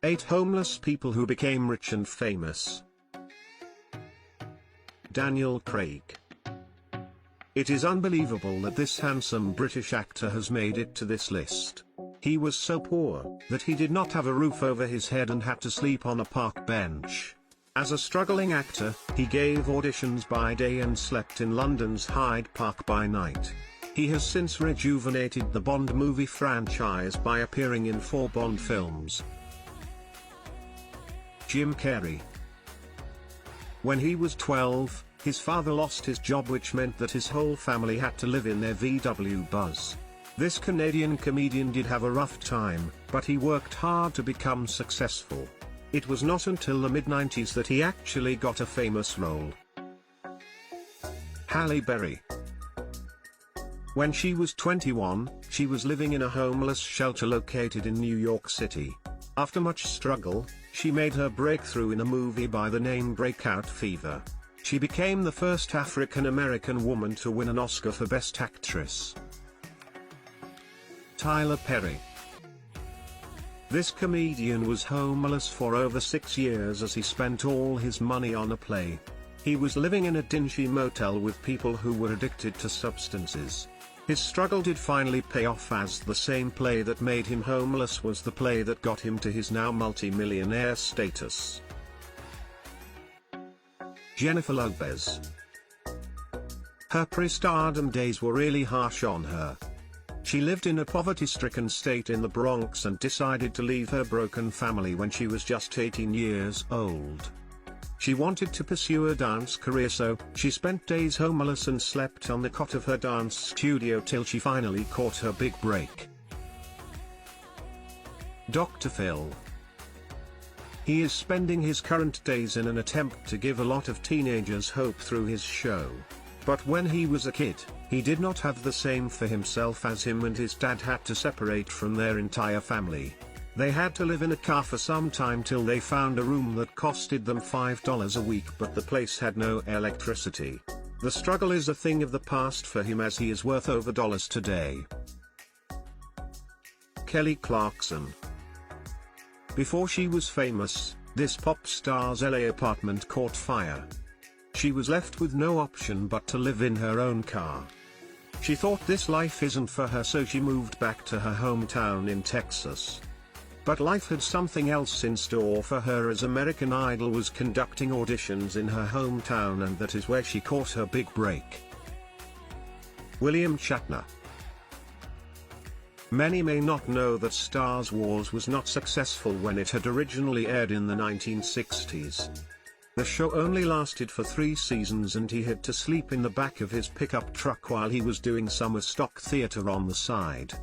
8 homeless people who became rich and famous. Daniel Craig. It is unbelievable that this handsome British actor has made it to this list. He was so poor that he did not have a roof over his head and had to sleep on a park bench. As a struggling actor, he gave auditions by day and slept in London's Hyde Park by night. He has since rejuvenated the Bond movie franchise by appearing in 4 Bond films. Jim Carrey. When he was 12, his father lost his job, which meant that his whole family had to live in their VW Buzz. This Canadian comedian did have a rough time, but he worked hard to become successful. It was not until the mid-90s that he actually got a famous role. Halle Berry. When she was 21, she was living in a homeless shelter located in New York City. After much struggle, she made her breakthrough in a movie by the name Breakout Fever. She became the first African-American woman to win an Oscar for Best Actress. Tyler Perry. This comedian was homeless for over 6 years as he spent all his money on a play. He was living in a dingy motel with people who were addicted to substances. His struggle did finally pay off, as the same play that made him homeless was the play that got him to his now multi-millionaire status. Jennifer Lopez. Her pre-stardom days were really harsh on her. She lived in a poverty-stricken state in the Bronx and decided to leave her broken family when she was just 18 years old. She wanted to pursue a dance career, so she spent days homeless and slept on the cot of her dance studio till she finally caught her big break. Dr. Phil. He is spending his current days in an attempt to give a lot of teenagers hope through his show. But when he was a kid, he did not have the same for himself, as him and his dad had to separate from their entire family. They had to live in a car for some time till they found a room that costed them $5 a week, but the place had no electricity. The struggle is a thing of the past for him, as he is worth over dollars today. Kelly Clarkson. Before she was famous, this pop star's LA apartment caught fire. She was left with no option but to live in her own car. She thought this life isn't for her, so she moved back to her hometown in Texas. But life had something else in store for her, as American Idol was conducting auditions in her hometown, and that is where she caught her big break. William Shatner. Many may not know that Star Wars was not successful when it had originally aired in the 1960s. The show only lasted for 3 seasons, and he had to sleep in the back of his pickup truck while he was doing summer stock theater on the side.